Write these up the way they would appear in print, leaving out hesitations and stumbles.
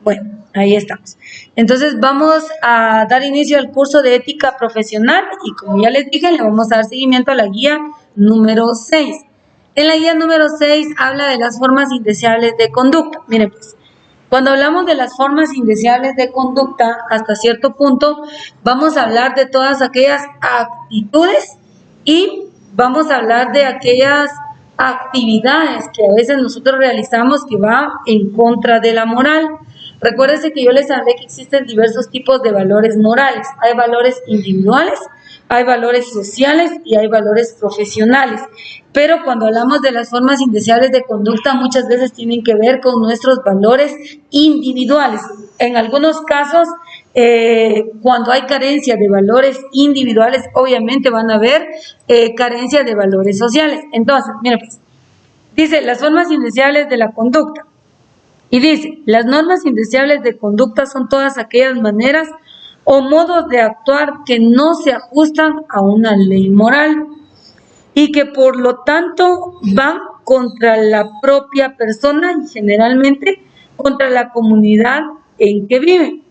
Bueno, ahí estamos. Entonces vamos a dar inicio al curso de ética profesional y como ya les dije, le vamos a dar seguimiento a la guía número 6. En la guía número 6 habla de las formas indeseables de conducta. Miren pues, cuando hablamos de las formas indeseables de conducta, hasta cierto punto vamos a hablar de todas aquellas actitudes y vamos a hablar de aquellas actividades que a veces nosotros realizamos que va en contra de la moral. Recuérdense que yo les hablé que existen diversos tipos de valores morales. Hay valores individuales, hay valores sociales y hay valores profesionales. Pero cuando hablamos de las formas indeseables de conducta, muchas veces tienen que ver con nuestros valores individuales. En algunos casos, cuando hay carencia de valores individuales, obviamente van a haber carencia de valores sociales. Entonces, miren pues, dice las formas indeseables de la conducta. Y dice, las normas indeseables de conducta son todas aquellas maneras o modos de actuar que no se ajustan a una ley moral y que por lo tanto van contra la propia persona y generalmente contra la comunidad en que vive.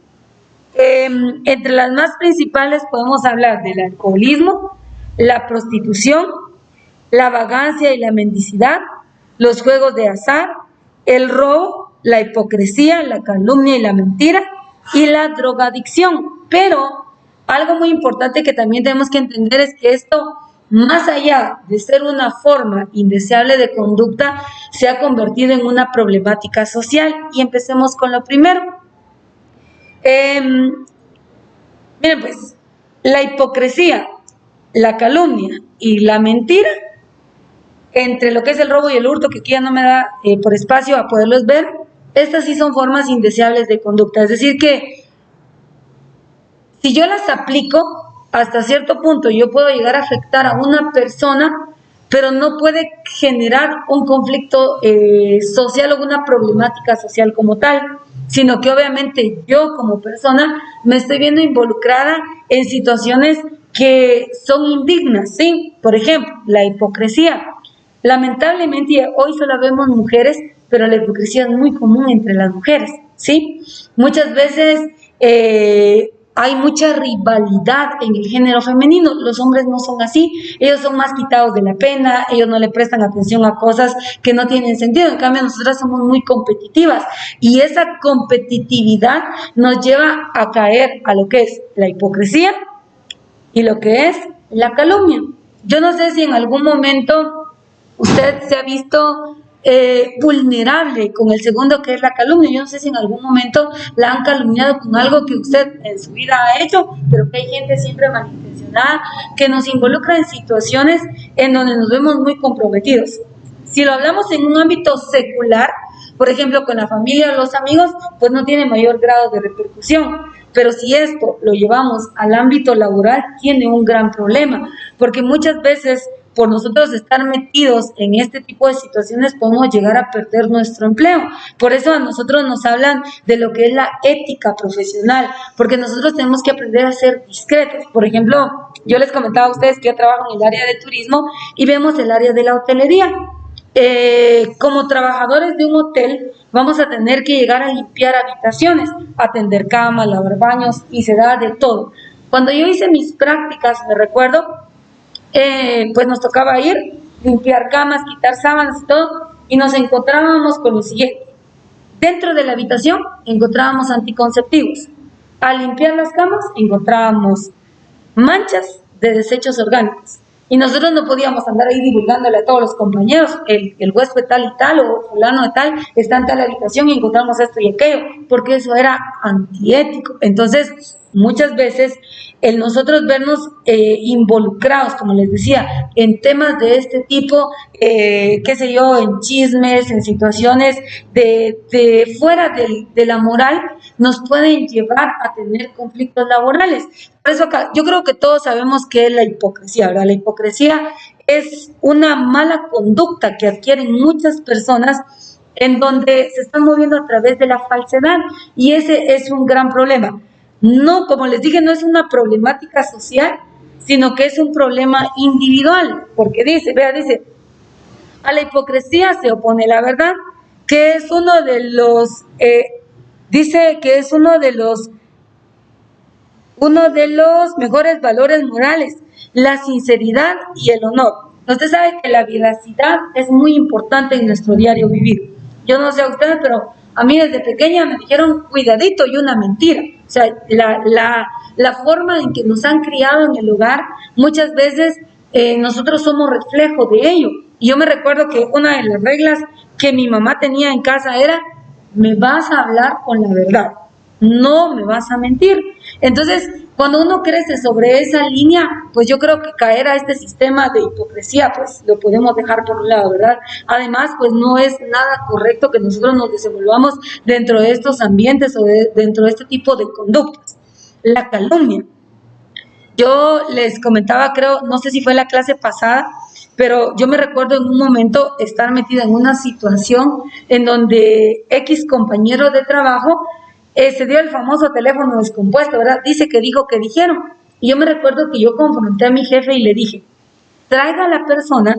Entre las más principales podemos hablar del alcoholismo, la prostitución, la vagancia y la mendicidad, los juegos de azar, el robo, la hipocresía, la calumnia y la mentira y la drogadicción. Pero algo muy importante que también tenemos que entender es que esto, más allá de ser una forma indeseable de conducta, se ha convertido en una problemática social. Y empecemos con lo primero. Miren pues, la hipocresía, la calumnia y la mentira, entre lo que es el robo y el hurto, que aquí ya no me da por espacio a poderlos ver, estas sí son formas indeseables de conducta. Es decir que si yo las aplico, hasta cierto punto yo puedo llegar a afectar a una persona, pero no puede generar un conflicto social o una problemática social como tal, sino que obviamente yo como persona me estoy viendo involucrada en situaciones que son indignas, ¿sí? Por ejemplo, la hipocresía. Lamentablemente hoy solo vemos mujeres, pero la hipocresía es muy común entre las mujeres, ¿sí? Muchas veces hay mucha rivalidad en el género femenino. Los hombres no son así, ellos son más quitados de la pena, ellos no le prestan atención a cosas que no tienen sentido. En cambio, nosotras somos muy competitivas y esa competitividad nos lleva a caer a lo que es la hipocresía y lo que es la calumnia. Yo no sé si en algún momento usted se ha visto vulnerable con el segundo, que es la calumnia. Yo no sé si en algún momento la han calumniado con algo que usted en su vida ha hecho, pero que hay gente siempre malintencionada que nos involucra en situaciones en donde nos vemos muy comprometidos. Si lo hablamos en un ámbito secular, por ejemplo, con la familia o los amigos, pues no tiene mayor grado de repercusión. Pero si esto lo llevamos al ámbito laboral, tiene un gran problema, porque muchas veces por nosotros estar metidos en este tipo de situaciones podemos llegar a perder nuestro empleo. Por eso a nosotros nos hablan de lo que es la ética profesional, porque nosotros tenemos que aprender a ser discretos. Por ejemplo, yo les comentaba a ustedes que yo trabajo en el área de turismo y vemos el área de la hotelería. Como trabajadores de un hotel vamos a tener que llegar a limpiar habitaciones, atender camas, lavar baños y se da de todo. Cuando yo hice mis prácticas, me recuerdo, pues nos tocaba ir, limpiar camas, quitar sábanas y todo, y nos encontrábamos con lo siguiente. Dentro de la habitación encontrábamos anticonceptivos. Al limpiar las camas encontrábamos manchas de desechos orgánicos. Y nosotros no podíamos andar ahí divulgándole a todos los compañeros, el huésped tal y tal o fulano de tal está en tal habitación y encontramos esto y aquello, porque eso era antiético. Entonces, muchas veces el nosotros vernos involucrados, como les decía, en temas de este tipo, qué sé yo, en chismes, en situaciones de fuera de la moral, nos pueden llevar a tener conflictos laborales. Por eso acá, yo creo que todos sabemos qué es la hipocresía, ¿verdad? La hipocresía es una mala conducta que adquieren muchas personas en donde se están moviendo a través de la falsedad y ese es un gran problema. No, como les dije, no es una problemática social, sino que es un problema individual, porque dice, a la hipocresía se opone la verdad, que es uno de los Dice que es uno de los mejores valores morales, la sinceridad y el honor. Usted sabe que la veracidad es muy importante en nuestro diario vivir. Yo no sé a ustedes, pero a mí desde pequeña me dijeron cuidadito y una mentira. O sea, la forma en que nos han criado en el hogar, muchas veces nosotros somos reflejo de ello. Y yo me recuerdo que una de las reglas que mi mamá tenía en casa era: me vas a hablar con la verdad, no me vas a mentir. Entonces, cuando uno crece sobre esa línea, pues yo creo que caer a este sistema de hipocresía, pues lo podemos dejar por un lado, ¿verdad? Además, pues no es nada correcto que nosotros nos desenvolvamos dentro de estos ambientes o dentro de este tipo de conductas. La calumnia. Yo les comentaba, creo, no sé si fue la clase pasada, pero yo me recuerdo en un momento estar metida en una situación en donde X compañero de trabajo se dio el famoso teléfono descompuesto, ¿verdad? Dice que dijo que dijeron. Y yo me recuerdo que yo confronté a mi jefe y le dije: traiga a la persona,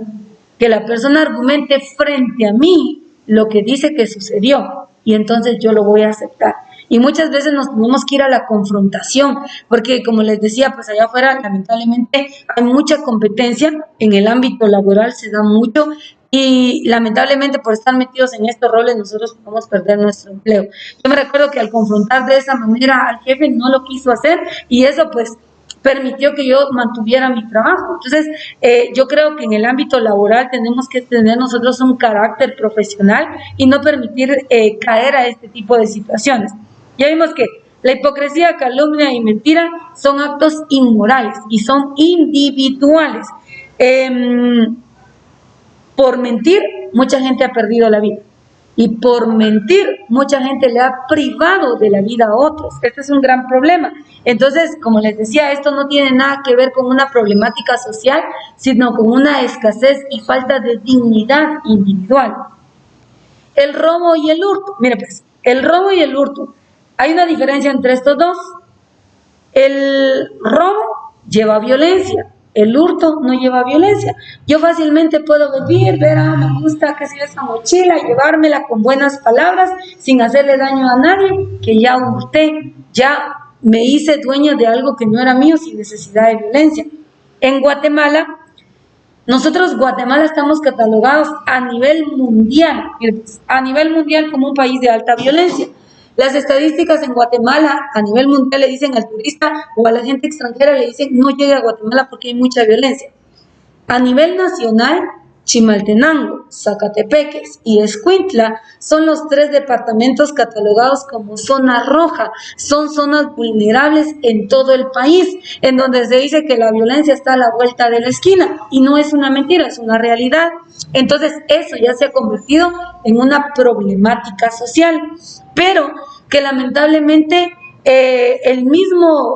que la persona argumente frente a mí lo que dice que sucedió, y entonces yo lo voy a aceptar. Y muchas veces nos tenemos que ir a la confrontación, porque como les decía, pues allá afuera lamentablemente hay mucha competencia, en el ámbito laboral se da mucho, y lamentablemente por estar metidos en estos roles nosotros podemos perder nuestro empleo. Yo me recuerdo que al confrontar de esa manera al jefe no lo quiso hacer, y eso pues permitió que yo mantuviera mi trabajo. Entonces, yo creo que en el ámbito laboral tenemos que tener nosotros un carácter profesional y no permitir caer a este tipo de situaciones. Ya vimos que la hipocresía, calumnia y mentira son actos inmorales y son individuales. Por mentir, mucha gente ha perdido la vida. Y por mentir, mucha gente le ha privado de la vida a otros. Este es un gran problema. Entonces, como les decía, esto no tiene nada que ver con una problemática social, sino con una escasez y falta de dignidad individual. El robo y el hurto. Mire pues, el robo y el hurto. Hay una diferencia entre estos dos. El robo lleva violencia. El hurto no lleva violencia. Yo fácilmente puedo venir, ver, me gusta que sea esa mochila, llevármela con buenas palabras, sin hacerle daño a nadie, que ya hurté, ya me hice dueña de algo que no era mío sin necesidad de violencia. En Guatemala, Guatemala estamos catalogados a nivel mundial como un país de alta violencia. Las estadísticas en Guatemala a nivel mundial le dicen al turista o a la gente extranjera, le dicen no llegue a Guatemala porque hay mucha violencia. A nivel nacional, Chimaltenango, Zacatepeques y Escuintla son los 3 departamentos catalogados como zona roja. Son zonas vulnerables en todo el país, en donde se dice que la violencia está a la vuelta de la esquina, y no es una mentira, es una realidad. Entonces eso ya se ha convertido en una problemática social, pero que lamentablemente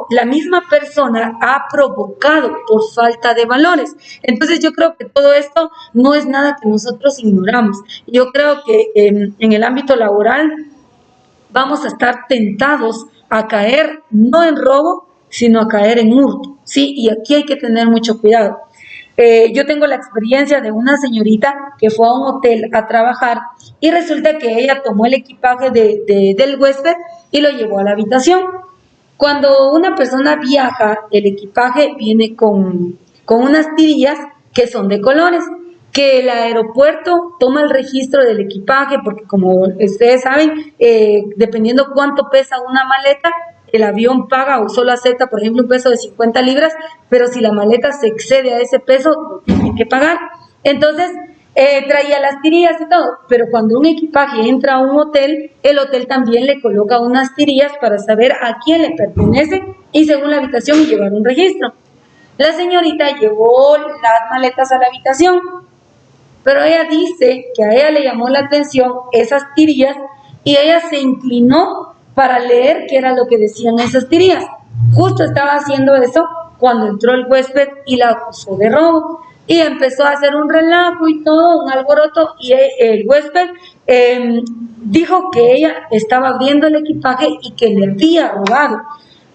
la misma persona ha provocado por falta de valores. Entonces yo creo que todo esto no es nada que nosotros ignoramos. Yo creo que en el ámbito laboral vamos a estar tentados a caer no en robo, sino a caer en hurto, ¿sí? Y aquí hay que tener mucho cuidado. Yo tengo la experiencia de una señorita que fue a un hotel a trabajar y resulta que ella tomó el equipaje del huésped y lo llevó a la habitación. Cuando una persona viaja, el equipaje viene con unas tirillas que son de colores, que el aeropuerto toma el registro del equipaje, porque como ustedes saben, dependiendo cuánto pesa una maleta, el avión paga o solo acepta, por ejemplo, un peso de 50 libras, pero si la maleta se excede a ese peso, lo tienen que pagar. Entonces, traía las tirillas y todo, pero cuando un equipaje entra a un hotel, el hotel también le coloca unas tirillas para saber a quién le pertenece y según la habitación llevar un registro. La señorita llevó las maletas a la habitación, pero ella dice que a ella le llamó la atención esas tirillas y ella se inclinó para leer qué era lo que decían esas tirillas. Justo estaba haciendo eso cuando entró el huésped y la acusó de robo. Y empezó a hacer un relajo y todo, un alboroto, y el huésped dijo que ella estaba abriendo el equipaje y que le había robado.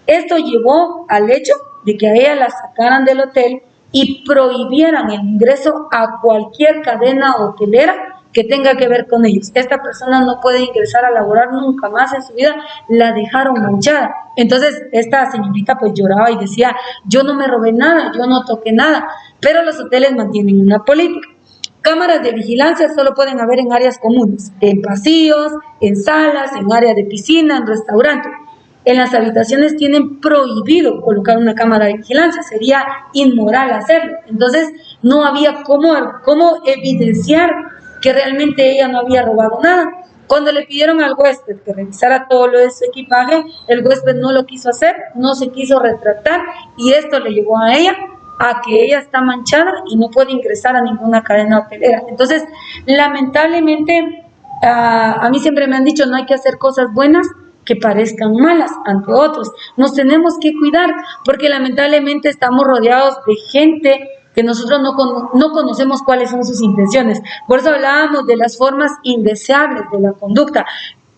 Esto llevó al hecho de que a ella la sacaran del hotel y prohibieran el ingreso a cualquier cadena hotelera que tenga que ver con ellos. Esta persona no puede ingresar a laborar nunca más en su vida, la dejaron manchada. Entonces esta señorita pues lloraba y decía, yo no me robé nada, yo no toqué nada, pero los hoteles mantienen una política. Cámaras de vigilancia solo pueden haber en áreas comunes, en pasillos, en salas, en áreas de piscina, en restaurantes. En las habitaciones tienen prohibido colocar una cámara de vigilancia, sería inmoral hacerlo. Entonces no había cómo evidenciar que realmente ella no había robado nada. Cuando le pidieron al huésped que revisara todo lo de su equipaje, el huésped no lo quiso hacer, no se quiso retratar y esto le llevó a ella a que ella está manchada y no puede ingresar a ninguna cadena hotelera. Entonces, lamentablemente, a mí siempre me han dicho, no hay que hacer cosas buenas que parezcan malas ante otros. Nos tenemos que cuidar porque lamentablemente estamos rodeados de gente que nosotros no conocemos cuáles son sus intenciones. Por eso hablábamos de las formas indeseables de la conducta.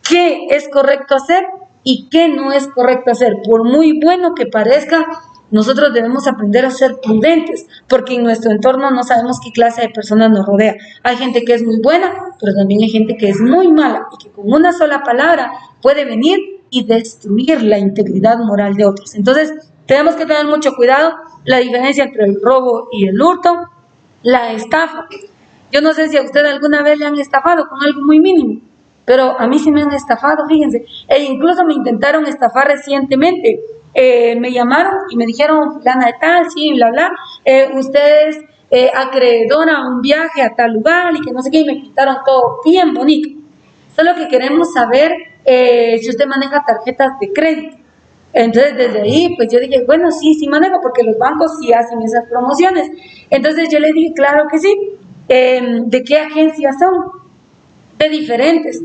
¿Qué es correcto hacer y qué no es correcto hacer? Por muy bueno que parezca, nosotros debemos aprender a ser prudentes, porque en nuestro entorno no sabemos qué clase de personas nos rodea. Hay gente que es muy buena, pero también hay gente que es muy mala y que con una sola palabra puede venir y destruir la integridad moral de otros. Entonces, tenemos que tener mucho cuidado. La diferencia entre el robo y el hurto, la estafa. Yo no sé si a usted alguna vez le han estafado con algo muy mínimo, pero a mí sí me han estafado, fíjense. E incluso me intentaron estafar recientemente. Me llamaron y me dijeron, fulana de tal, sí, bla, bla, usted es acreedora a un viaje a tal lugar y que no sé qué, y me pintaron todo bien bonito. Solo que queremos saber si usted maneja tarjetas de crédito. Entonces, desde ahí, pues yo dije, bueno, sí manejo, porque los bancos sí hacen esas promociones. Entonces yo le dije, claro que sí. ¿De qué agencias son? De diferentes.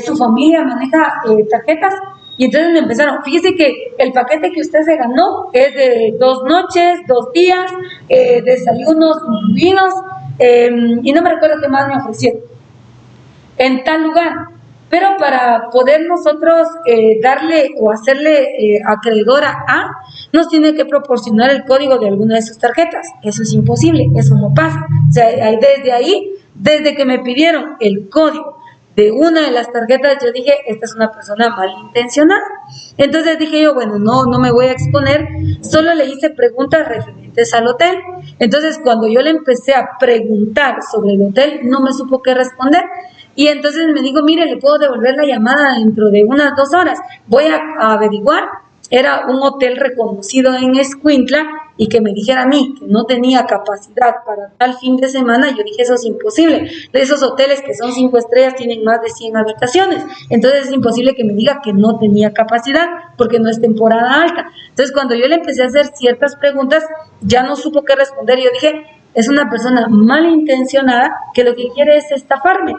Su familia maneja tarjetas. Y entonces me empezaron, fíjese que el paquete que usted se ganó es de 2 noches, 2 días, desayunos incluidos, y no me recuerdo qué más me ofrecieron, en tal lugar. Pero para poder nosotros darle o hacerle acreedora a, nos tiene que proporcionar el código de alguna de sus tarjetas. Eso es imposible, eso no pasa. O sea, desde ahí, desde que me pidieron el código de una de las tarjetas, yo dije, esta es una persona malintencionada. Entonces dije yo, bueno, no me voy a exponer, solo le hice preguntas referentes al hotel. Entonces cuando yo le empecé a preguntar sobre el hotel, no me supo qué responder. Y entonces me dijo, mire, le puedo devolver la llamada dentro de unas 2 horas. Voy a averiguar. Era un hotel reconocido en Escuintla y que me dijera a mí que no tenía capacidad para tal fin de semana, yo dije, eso es imposible. De esos hoteles que son 5 estrellas tienen más de 100 habitaciones. Entonces es imposible que me diga que no tenía capacidad porque no es temporada alta. Entonces cuando yo le empecé a hacer ciertas preguntas, ya no supo qué responder. Yo dije, es una persona malintencionada que lo que quiere es estafarme.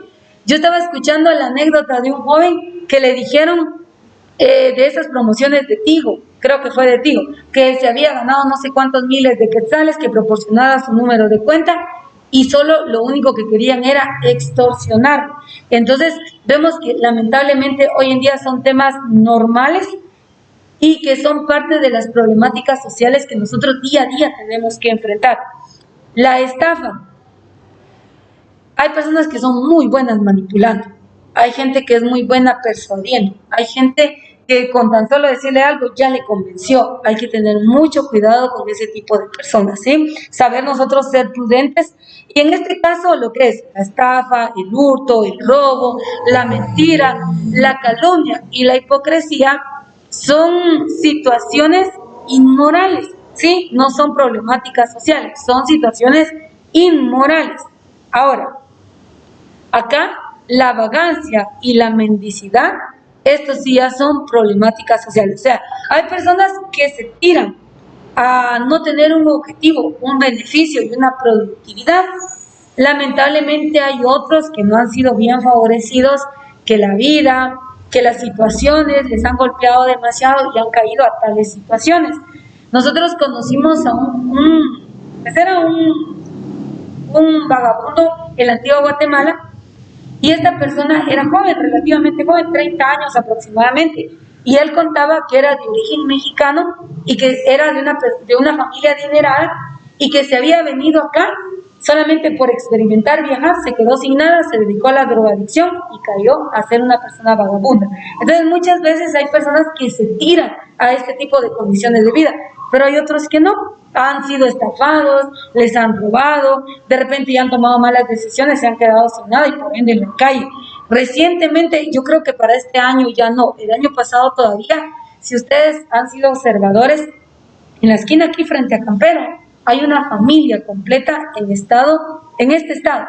Yo estaba escuchando la anécdota de un joven que le dijeron de esas promociones de Tigo, creo que fue de Tigo, que se había ganado no sé cuántos miles de quetzales, que proporcionara su número de cuenta y solo lo único que querían era extorsionar. Entonces vemos que lamentablemente hoy en día son temas normales y que son parte de las problemáticas sociales que nosotros día a día tenemos que enfrentar. La estafa. Hay personas que son muy buenas manipulando, hay gente que es muy buena persuadiendo, hay gente que con tan solo decirle algo ya le convenció. Hay que tener mucho cuidado con ese tipo de personas, ¿sí? Saber nosotros ser prudentes. Y en este caso lo que es la estafa, el hurto, el robo, la mentira, la calumnia y la hipocresía son situaciones inmorales, ¿sí? No son problemáticas sociales, son situaciones inmorales. Ahora, acá la vagancia y la mendicidad, estos sí ya son problemáticas sociales. O sea, hay personas que se tiran a no tener un objetivo, un beneficio y una productividad. Lamentablemente hay otros que no han sido bien favorecidos, que la vida, que las situaciones les han golpeado demasiado y han caído a tales situaciones. Nosotros conocimos a un vagabundo en la antigua Guatemala. Y esta persona era joven, relativamente joven, 30 años aproximadamente. Y él contaba que era de origen mexicano y que era de una familia adinerada y que se había venido acá Solamente por experimentar viajar se quedó sin nada, se dedicó a la drogadicción y cayó a ser una persona vagabunda. Entonces muchas veces hay personas que se tiran a este tipo de condiciones de vida, pero hay otros que no, han sido estafados, les han robado, de repente ya han tomado malas decisiones, se han quedado sin nada y por ende en la calle. Recientemente, yo creo que para este año ya no, el año pasado todavía, si ustedes han sido observadores, en la esquina aquí frente a Campero, hay una familia completa en este estado.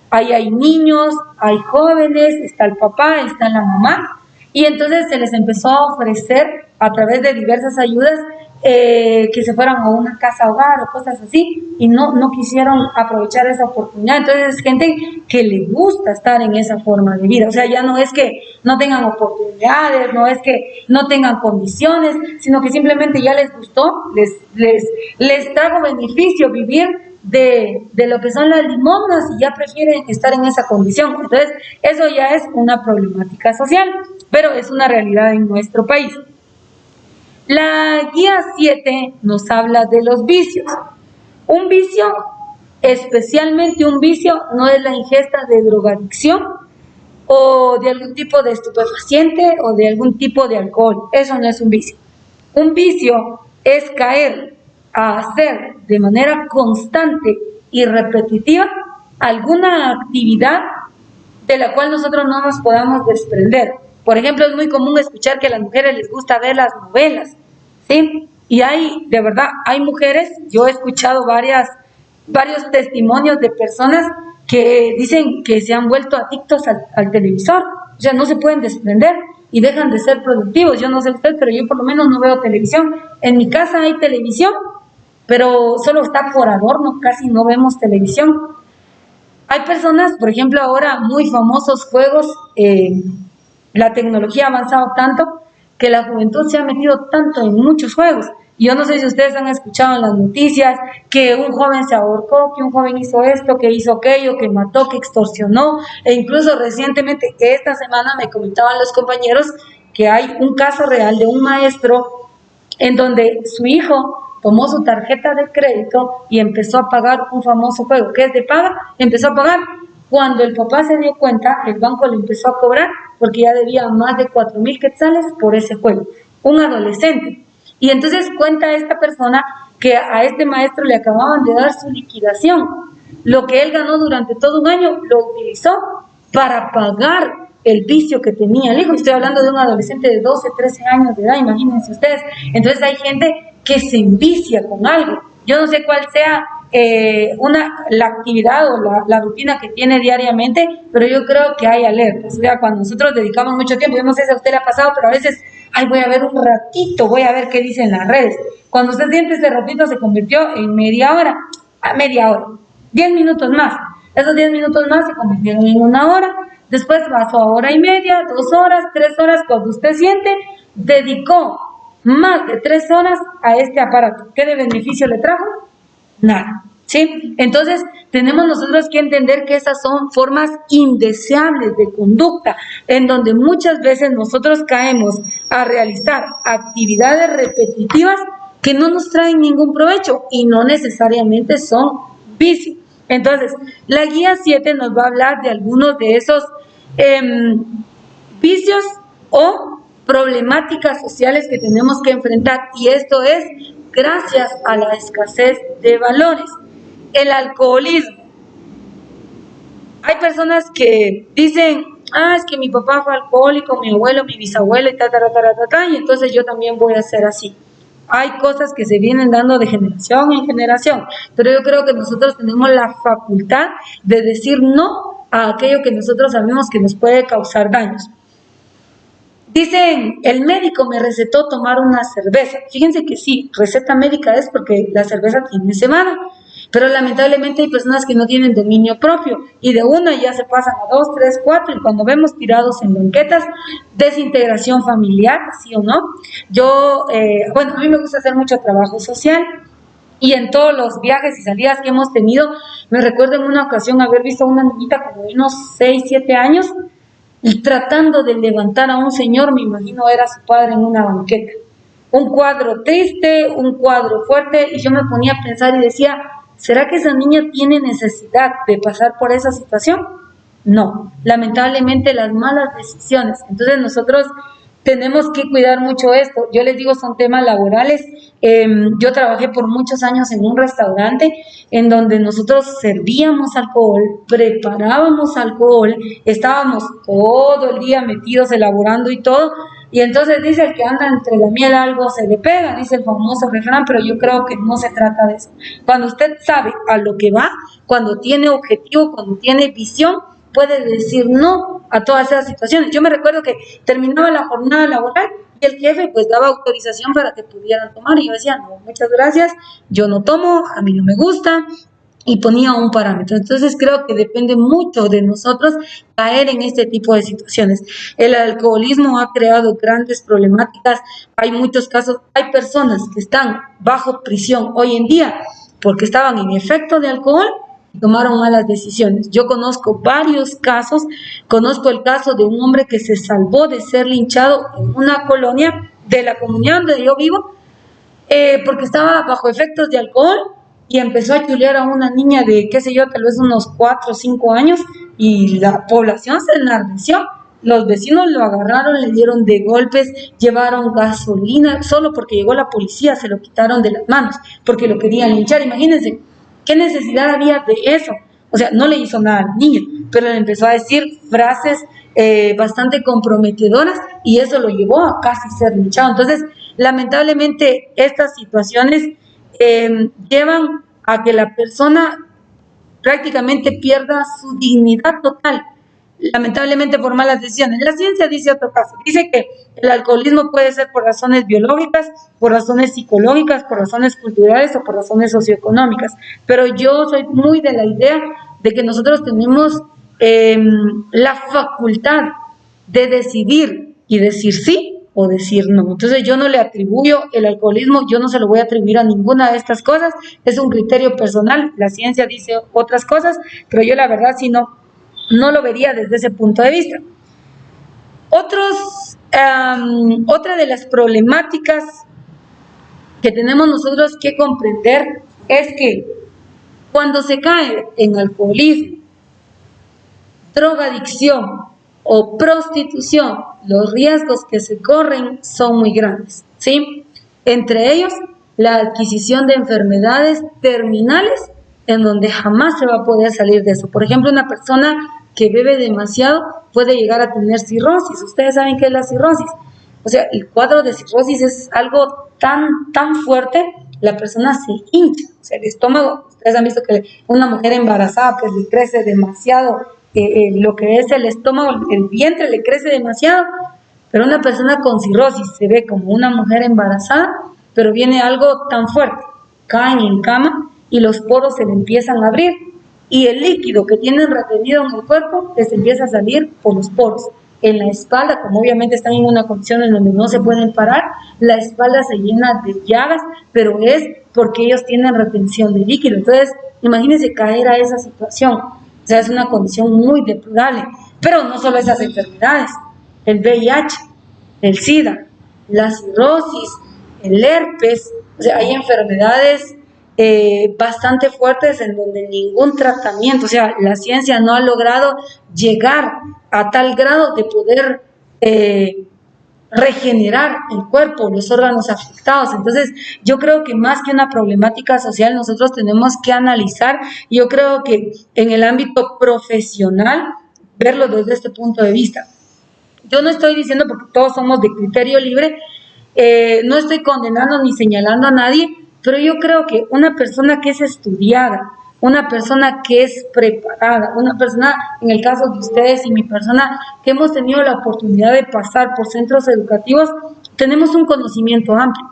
Ahí hay niños, hay jóvenes, está el papá, está la mamá, y entonces se les empezó a ofrecer a través de diversas ayudas que se fueran a una casa hogar o cosas así, y no quisieron aprovechar esa oportunidad. Entonces es gente que le gusta estar en esa forma de vida. O sea, ya no es que no tengan oportunidades, no es que no tengan condiciones, sino que simplemente ya les gustó, les trajo beneficio vivir de lo que son las limosnas y ya prefieren estar en esa condición. Entonces eso ya es una problemática social, pero es una realidad en nuestro país. La guía 7 nos habla de los vicios. Un vicio, especialmente un vicio, no es la ingesta de drogadicción o de algún tipo de estupefaciente o de algún tipo de alcohol. Eso no es un vicio. Un vicio es caer a hacer de manera constante y repetitiva alguna actividad de la cual nosotros no nos podamos desprender. Por ejemplo, es muy común escuchar que a las mujeres les gusta ver las novelas, ¿sí? Y de verdad, hay mujeres, yo he escuchado varios testimonios de personas que dicen que se han vuelto adictos al televisor, o sea, no se pueden desprender y dejan de ser productivos. Yo no sé usted, pero yo por lo menos no veo televisión. En mi casa hay televisión, pero solo está por adorno, casi no vemos televisión. Hay personas, por ejemplo, ahora muy famosos juegos, la tecnología ha avanzado tanto que la juventud se ha metido tanto en muchos juegos. Yo no sé si ustedes han escuchado en las noticias que un joven se ahorcó, que un joven hizo esto, que hizo aquello, que mató, que extorsionó, e incluso recientemente, esta semana me comentaban los compañeros que hay un caso real de un maestro en donde su hijo tomó su tarjeta de crédito y empezó a pagar un famoso juego, que es de paga, empezó a pagar. Cuando el papá se dio cuenta, el banco le empezó a cobrar porque ya debía más de 4,000 quetzales por ese juego, un adolescente. Y entonces cuenta esta persona que a este maestro le acababan de dar su liquidación. Lo que él ganó durante todo un año lo utilizó para pagar el vicio que tenía el hijo. Estoy hablando de un adolescente de 12, 13 años de edad, imagínense ustedes. Entonces hay gente que se envicia con algo. Yo no sé cuál sea la actividad o la rutina que tiene diariamente, pero yo creo que hay alertas. O sea, cuando nosotros dedicamos mucho tiempo, yo no sé si a usted le ha pasado, pero a veces, voy a ver un ratito, voy a ver qué dicen las redes. Cuando usted siente ese ratito se convirtió en media hora, 10 minutos más. Esos 10 minutos más se convirtieron en una hora, después pasó a hora y media, 2 horas, 3 horas, cuando usted siente, dedicó más de 3 horas a este aparato. ¿Qué de beneficio le trajo? Nada, ¿sí? Entonces, tenemos nosotros que entender que esas son formas indeseables de conducta, en donde muchas veces nosotros caemos a realizar actividades repetitivas que no nos traen ningún provecho y no necesariamente son vicios. Entonces, la guía 7 nos va a hablar de algunos de esos vicios o problemáticas sociales que tenemos que enfrentar, y esto es gracias a la escasez de valores. El alcoholismo. Hay personas que dicen, es que mi papá fue alcohólico, mi abuelo, mi bisabuelo y y entonces yo también voy a ser así. Hay cosas que se vienen dando de generación en generación, pero yo creo que nosotros tenemos la facultad de decir no a aquello que nosotros sabemos que nos puede causar daños. Dicen, el médico me recetó tomar una cerveza. Fíjense que sí, receta médica es porque la cerveza tiene cebada, pero lamentablemente hay personas que no tienen dominio propio y de una ya se pasan a 2, 3, 4 y cuando vemos tirados en banquetas, desintegración familiar, ¿sí o no? Yo, a mí me gusta hacer mucho trabajo social y en todos los viajes y salidas que hemos tenido, me recuerdo en una ocasión haber visto a una niñita como de unos 6, 7 años y tratando de levantar a un señor, me imagino era su padre, en una banqueta. Un cuadro triste, un cuadro fuerte, y yo me ponía a pensar y decía, ¿Será que esa niña tiene necesidad de pasar por esa situación? No, lamentablemente las malas decisiones. Entonces nosotros tenemos que cuidar mucho esto. Yo les digo, son temas laborales. Yo trabajé por muchos años en un restaurante en donde nosotros servíamos alcohol, preparábamos alcohol, estábamos todo el día metidos elaborando y todo. Y entonces dice el que anda entre la miel algo se le pega, dice el famoso refrán, pero yo creo que no se trata de eso. Cuando usted sabe a lo que va, cuando tiene objetivo, cuando tiene visión, puede decir no a todas esas situaciones. Yo me recuerdo que terminaba la jornada laboral y el jefe pues daba autorización para que pudieran tomar y yo decía, no, muchas gracias, yo no tomo, a mí no me gusta, y ponía un parámetro. Entonces creo que depende mucho de nosotros caer en este tipo de situaciones. El alcoholismo ha creado grandes problemáticas, hay muchos casos, hay personas que están bajo prisión hoy en día porque estaban en efecto de alcohol y tomaron malas decisiones. Yo conozco varios casos, conozco el caso de un hombre que se salvó de ser linchado en una colonia de la comunidad donde yo vivo, porque estaba bajo efectos de alcohol y empezó a chulear a una niña de, qué sé yo, tal vez unos 4 o 5 años y la población se enardeció. Los vecinos lo agarraron, le dieron de golpes, llevaron gasolina, solo porque llegó la policía se lo quitaron de las manos, porque lo querían linchar. Imagínense, ¿qué necesidad había de eso? O sea, no le hizo nada a la niña, pero le empezó a decir frases bastante comprometedoras y eso lo llevó a casi ser linchado. Entonces, lamentablemente, estas situaciones llevan a que la persona prácticamente pierda su dignidad total, lamentablemente por malas decisiones. La ciencia dice otro caso, dice que el alcoholismo puede ser por razones biológicas, por razones psicológicas, por razones culturales o por razones socioeconómicas, pero yo soy muy de la idea de que nosotros tenemos la facultad de decidir y decir sí o decir no. Entonces yo no le atribuyo el alcoholismo, yo no se lo voy a atribuir a ninguna de estas cosas, es un criterio personal, la ciencia dice otras cosas, pero yo la verdad sí no lo vería desde ese punto de vista. Otra de las problemáticas que tenemos nosotros que comprender es que cuando se cae en alcoholismo, drogadicción o prostitución, los riesgos que se corren son muy grandes, ¿sí? Entre ellos, la adquisición de enfermedades terminales en donde jamás se va a poder salir de eso. Por ejemplo, una persona que bebe demasiado puede llegar a tener cirrosis. Ustedes saben qué es la cirrosis. O sea, el cuadro de cirrosis es algo tan fuerte, la persona se hincha. O sea, el estómago, ustedes han visto que una mujer embarazada pues le crece demasiado, lo que es el estómago, el vientre le crece demasiado, pero una persona con cirrosis se ve como una mujer embarazada, pero viene algo tan fuerte, caen en cama y los poros se le empiezan a abrir y el líquido que tienen retenido en el cuerpo les empieza a salir por los poros. En la espalda, como obviamente están en una condición en donde no se pueden parar, la espalda se llena de llagas, pero es porque ellos tienen retención de líquido. Entonces, imagínense caer a esa situación. O sea, es una condición muy deplorable. Pero no solo esas enfermedades, el VIH, el SIDA, la cirrosis, el herpes, o sea, hay enfermedades bastante fuertes en donde ningún tratamiento, o sea, la ciencia no ha logrado llegar a tal grado de poder regenerar el cuerpo, los órganos afectados. Entonces, yo creo que más que una problemática social, nosotros tenemos que analizar, yo creo que en el ámbito profesional, verlo desde este punto de vista. Yo no estoy diciendo, porque todos somos de criterio libre, no estoy condenando ni señalando a nadie, pero yo creo que una persona que es estudiada, una persona que es preparada, una persona, en el caso de ustedes y mi persona, que hemos tenido la oportunidad de pasar por centros educativos, tenemos un conocimiento amplio.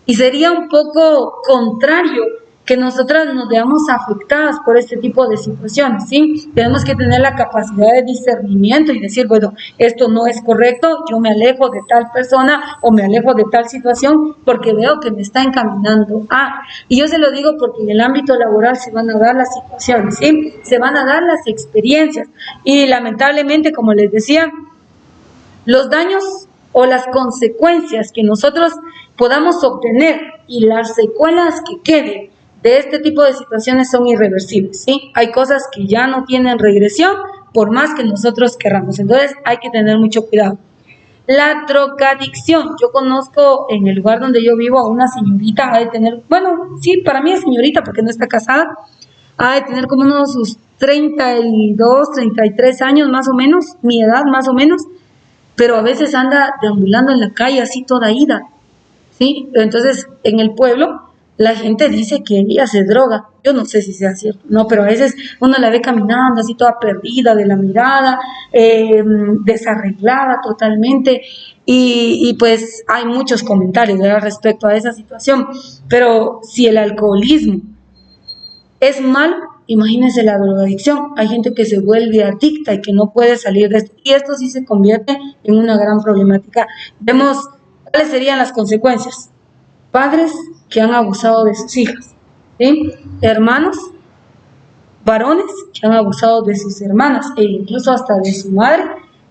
Y sería un poco contrario que nosotras nos veamos afectadas por este tipo de situaciones, ¿sí? Tenemos que tener la capacidad de discernimiento y decir, bueno, esto no es correcto, yo me alejo de tal persona o me alejo de tal situación porque veo que me está encaminando a... Y yo se lo digo porque en el ámbito laboral se van a dar las situaciones, ¿sí? Se van a dar las experiencias y lamentablemente, como les decía, los daños o las consecuencias que nosotros podamos obtener y las secuelas que queden de este tipo de situaciones son irreversibles, ¿sí? Hay cosas que ya no tienen regresión, por más que nosotros querramos. Entonces, hay que tener mucho cuidado. La drogadicción. Yo conozco en el lugar donde yo vivo a una señorita, ha de tener, bueno, sí, para mí es señorita porque no está casada, ha de tener como unos sus 32, 33 años más o menos, mi edad más o menos, pero a veces anda deambulando en la calle así toda ida, ¿sí? Entonces, en el pueblo, la gente dice que ella se droga. Yo no sé si sea cierto, no, pero a veces uno la ve caminando así toda perdida de la mirada, desarreglada totalmente, y pues hay muchos comentarios, ¿verdad?, respecto a esa situación. Pero si el alcoholismo es malo, imagínense la drogadicción. Hay gente que se vuelve adicta y que no puede salir de esto, y esto sí se convierte en una gran problemática. Vemos cuáles serían las consecuencias. Padres que han abusado de sus hijas, ¿sí? Hermanos, varones que han abusado de sus hermanas e incluso hasta de su madre,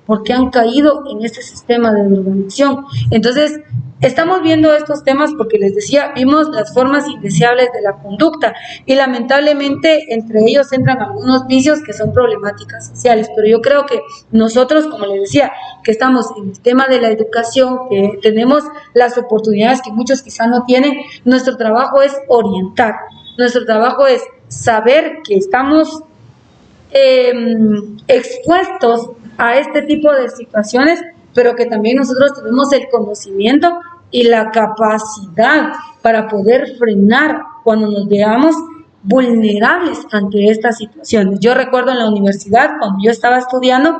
porque han caído en este sistema de drogadicción. Entonces, estamos viendo estos temas porque les decía, vimos las formas indeseables de la conducta y lamentablemente entre ellos entran algunos vicios que son problemáticas sociales, pero yo creo que nosotros, como les decía, que estamos en el tema de la educación, que tenemos las oportunidades que muchos quizás no tienen, nuestro trabajo es orientar, nuestro trabajo es saber que estamos expuestos a este tipo de situaciones, pero que también nosotros tenemos el conocimiento y la capacidad para poder frenar cuando nos veamos vulnerables ante estas situaciones. Yo recuerdo en la universidad, cuando yo estaba estudiando,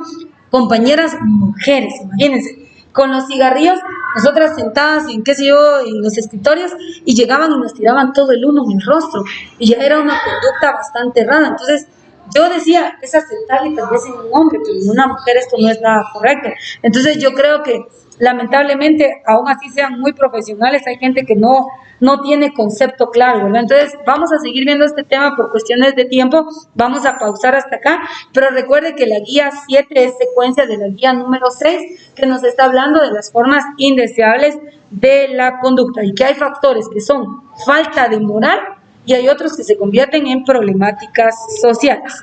compañeras mujeres, imagínense, con los cigarrillos, nosotras sentadas en, qué sé yo, en los escritorios, y llegaban y nos tiraban todo el humo en el rostro, y ya era una conducta bastante rara. Entonces, yo decía, es aceptable tal vez en un hombre, pero en una mujer esto no es nada correcto. Entonces yo creo que lamentablemente, aún así sean muy profesionales, hay gente que no tiene concepto claro, ¿verdad? Entonces vamos a seguir viendo este tema por cuestiones de tiempo, vamos a pausar hasta acá, pero recuerde que la guía 7 es secuencia de la guía número 6, que nos está hablando de las formas indeseables de la conducta y que hay factores que son falta de moral y hay otros que se convierten en problemáticas sociales.